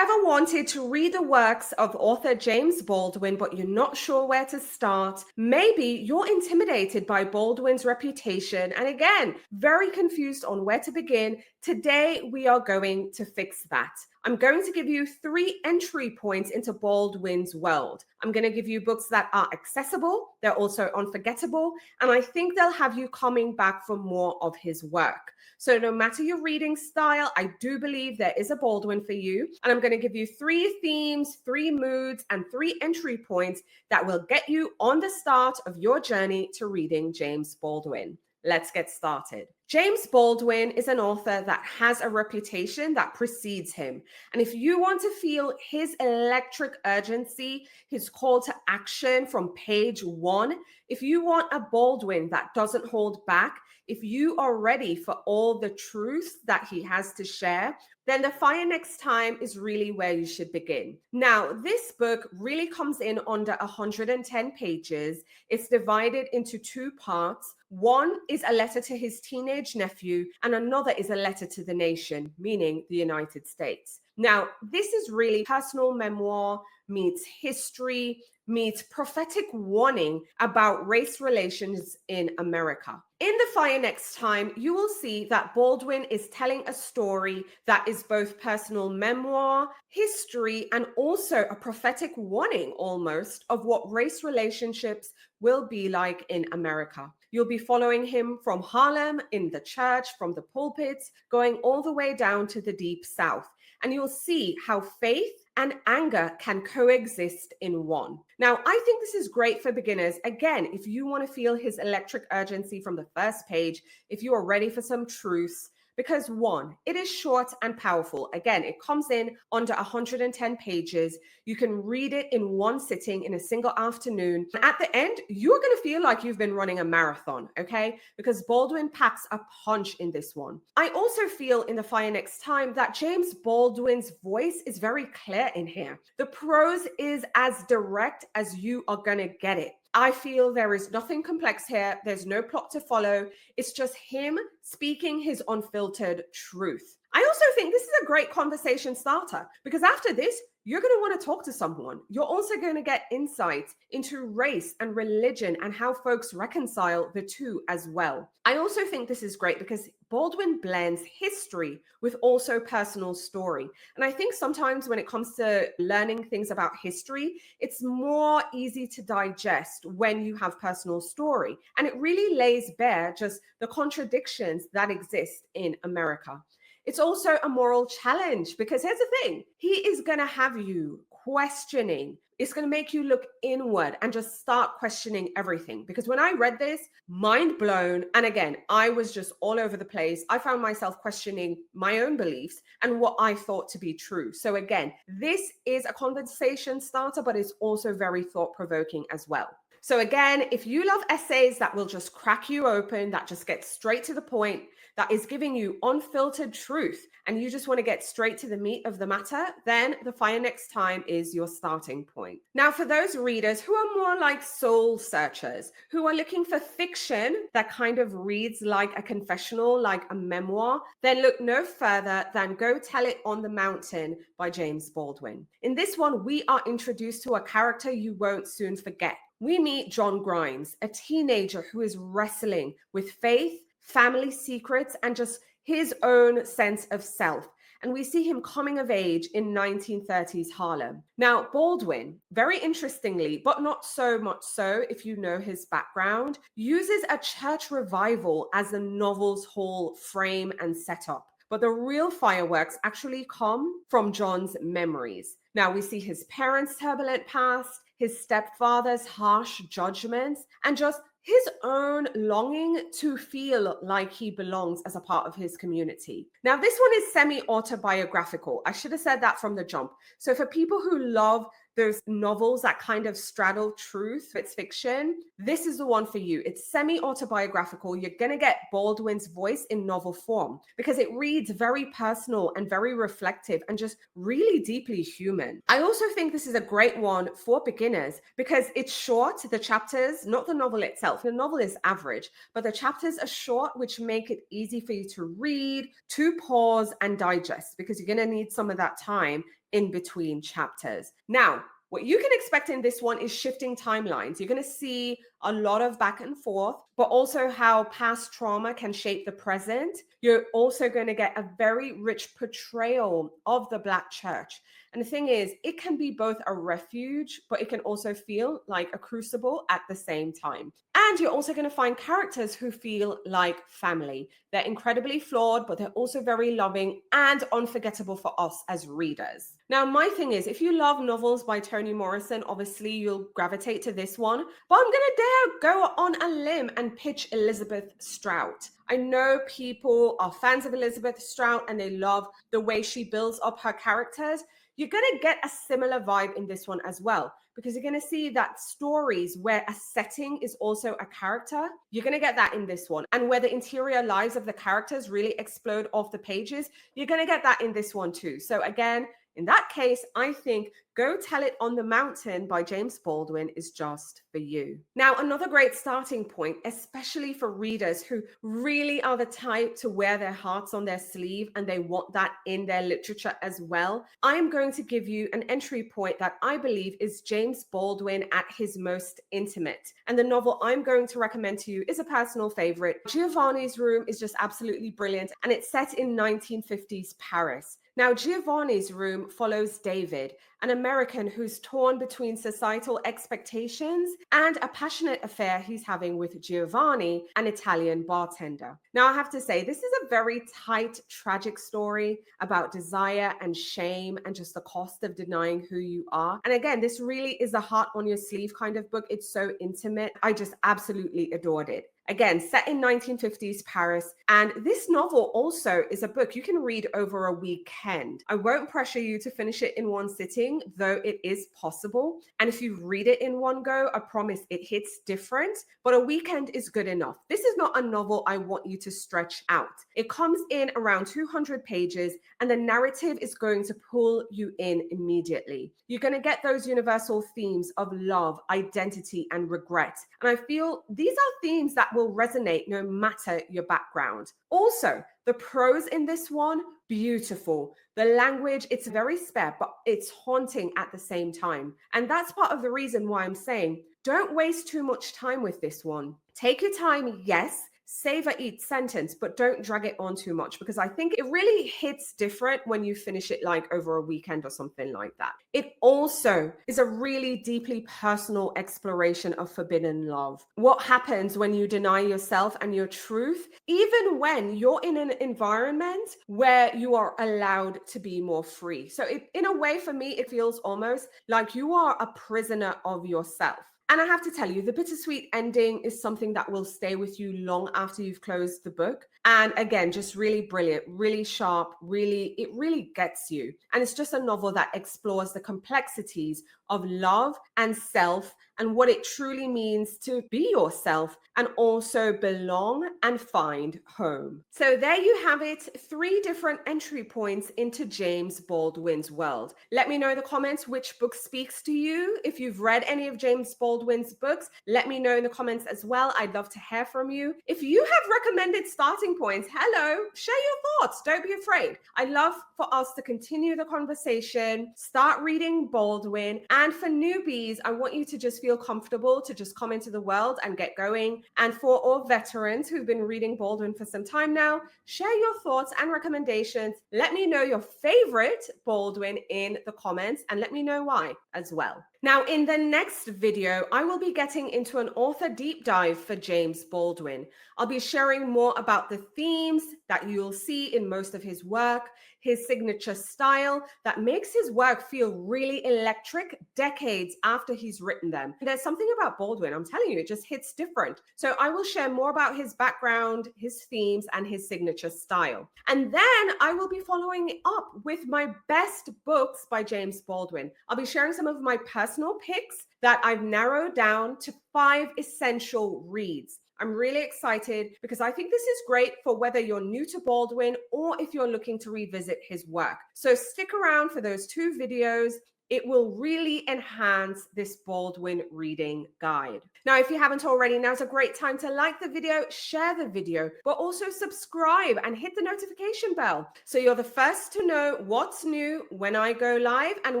ever wanted to read the works of author James Baldwin, but you're not sure where to start? Maybe you're intimidated by Baldwin's reputation and again, very confused on where to begin. Today, we are going to fix that. I'm going to give you 3 entry points into Baldwin's world. I'm going to give you books that are accessible, they're also unforgettable, and I think they'll have you coming back for more of his work. So no matter your reading style, I do believe there is a Baldwin for you. And I'm going to give you 3 themes, 3 moods, and 3 entry points that will get you on the start of your journey to reading James Baldwin. Let's get started. James Baldwin is an author that has a reputation that precedes him. And if you want to feel his electric urgency, his call to action from page 1, if you want a Baldwin that doesn't hold back, if you are ready for all the truth that he has to share, then The Fire Next Time is really where you should begin. Now, this book really comes in under 110 pages. It's divided into 2 parts. One is a letter to his teenage nephew, and another is a letter to the nation, meaning the United States. Now, this is really personal memoir meets history, meets prophetic warning about race relations in America. In The Fire Next Time, you will see that Baldwin is telling a story that is both personal memoir, history, and also a prophetic warning almost of what race relationships will be like in America. You'll be following him from Harlem, in the church, from the pulpits, going all the way down to the deep South. And you'll see how faith and anger can coexist in one. Now, I think this is great for beginners. Again, if you want to feel his electric urgency from the first page, if you are ready for some truths, because 1, it is short and powerful. Again, it comes in under 110 pages. You can read it in one sitting in a single afternoon. At the end, you're going to feel like you've been running a marathon, okay? Because Baldwin packs a punch in this one. I also feel in The Fire Next Time that James Baldwin's voice is very clear in here. The prose is as direct as you are going to get it. I feel there is nothing complex here. There's no plot to follow. It's just him speaking his unfiltered truth. I also think this is a great conversation starter because after this, you're going to want to talk to someone. You're also going to get insights into race and religion and how folks reconcile the two as well. I also think this is great because Baldwin blends history with also personal story. And I think sometimes when it comes to learning things about history, it's more easy to digest when you have personal story. And it really lays bare just the contradictions that exist in America. It's also a moral challenge because here's the thing, he is going to have you questioning. It's going to make you look inward and just start questioning everything. Because when I read this, mind blown. And again, I was just all over the place. I found myself questioning my own beliefs and what I thought to be true. So again, this is a conversation starter, but it's also very thought-provoking as well. So again, if you love essays that will just crack you open, that just get straight to the point, that is giving you unfiltered truth, and you just want to get straight to the meat of the matter, then The Fire Next Time is your starting point. Now, for those readers who are more like soul searchers, who are looking for fiction that kind of reads like a confessional, like a memoir, then look no further than Go Tell It on the Mountain by James Baldwin. In this one, we are introduced to a character you won't soon forget. We meet John Grimes, a teenager who is wrestling with faith, family secrets, and just his own sense of self. And we see him coming of age in 1930s Harlem. Now, Baldwin, very interestingly, but not so much so if you know his background, uses a church revival as the novel's whole frame and setup. But the real fireworks actually come from John's memories. Now, we see his parents' turbulent past, his stepfather's harsh judgments, and just his own longing to feel like he belongs as a part of his community. Now, this one is semi-autobiographical. I should have said that from the jump. So for people who love those novels that kind of straddle truth, it's fiction, this is the one for you. It's semi-autobiographical. You're going to get Baldwin's voice in novel form because it reads very personal and very reflective and just really deeply human. I also think this is a great one for beginners because it's short, the chapters, not the novel itself. The novel is average, but the chapters are short, which make it easy for you to read, to pause and digest because you're going to need some of that time in between chapters. Now, what you can expect in this one is shifting timelines. You're going to see a lot of back and forth, but also how past trauma can shape the present. You're also going to get a very rich portrayal of the Black church. And the thing is, it can be both a refuge, but it can also feel like a crucible at the same time. And you're also going to find characters who feel like family. They're incredibly flawed, but they're also very loving and unforgettable for us as readers. Now, my thing is, if you love novels by Toni Morrison, obviously you'll gravitate to this one, but I'm going to dare go on a limb and pitch Elizabeth Strout. I know people are fans of Elizabeth Strout and they love the way she builds up her characters. You're going to get a similar vibe in this one as well, because you're going to see that stories where a setting is also a character, you're going to get that in this one. And where the interior lives of the characters really explode off the pages, you're going to get that in this one too. So again, in that case, I think Go Tell It on the Mountain by James Baldwin is just for you. Now, another great starting point, especially for readers who really are the type to wear their hearts on their sleeve and they want that in their literature as well, I'm going to give you an entry point that I believe is James Baldwin at his most intimate. And the novel I'm going to recommend to you is a personal favorite. Giovanni's Room is just absolutely brilliant, and it's set in 1950s Paris. Now, Giovanni's Room follows David, an American who's torn between societal expectations and a passionate affair he's having with Giovanni, an Italian bartender. Now, I have to say, this is a very tight, tragic story about desire and shame and just the cost of denying who you are. And again, this really is a heart on your sleeve kind of book. It's so intimate. I just absolutely adored it. Again, set in 1950s Paris. And this novel also is a book you can read over a weekend. I won't pressure you to finish it in one sitting, though it is possible. And if you read it in one go, I promise it hits different, but a weekend is good enough. This is not a novel I want you to stretch out. It comes in around 200 pages, and the narrative is going to pull you in immediately. You're going to get those universal themes of love, identity, and regret. And I feel these are themes that will resonate no matter your background. Also, the prose in this one, beautiful. The language, it's very spare, but it's haunting at the same time. And that's part of the reason why I'm saying, don't waste too much time with this one. Take your time, yes. Savor each sentence, but don't drag it on too much, because I think it really hits different when you finish it like over a weekend or something like that. It also is a really deeply personal exploration of forbidden love. What happens when you deny yourself and your truth, even when you're in an environment where you are allowed to be more free. So in a way, for me, it feels almost like you are a prisoner of yourself. And I have to tell you, the bittersweet ending is something that will stay with you long after you've closed the book. And again, just really brilliant, really sharp, it really gets you. And it's just a novel that explores the complexities of love and self and what it truly means to be yourself and also belong and find home. So there you have it, 3 different entry points into James Baldwin's world. Let me know in the comments which book speaks to you. If you've read any of James Baldwin's books, let me know in the comments as well. I'd love to hear from you. If you have recommended starting points, hello, share your thoughts. Don't be afraid. I'd love for us to continue the conversation, start reading Baldwin. And for newbies, I want you to just feel comfortable to just come into the world and get going. And for all veterans who've been reading Baldwin for some time now, share your thoughts and recommendations. Let me know your favorite Baldwin in the comments and let me know why as well. Now, in the next video, I will be getting into an author deep dive for James Baldwin. I'll be sharing more about the themes that you'll see in most of his work, his signature style that makes his work feel really electric decades after he's written them. There's something about Baldwin, I'm telling you, it just hits different. So I will share more about his background, his themes, and his signature style. And then I will be following it up with my best books by James Baldwin. I'll be sharing some of my personal picks that I've narrowed down to 5 essential reads. I'm really excited because I think this is great for whether you're new to Baldwin or if you're looking to revisit his work. So stick around for those 2 videos. It will really enhance this Baldwin reading guide. Now, if you haven't already, now's a great time to like the video, share the video, but also subscribe and hit the notification bell so you're the first to know what's new when I go live and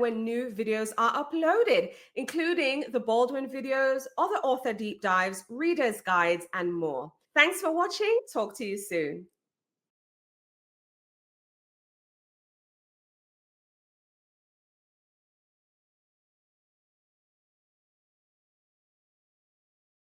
when new videos are uploaded, including the Baldwin videos, other author deep dives, readers' guides, and more. Thanks for watching. Talk to you soon.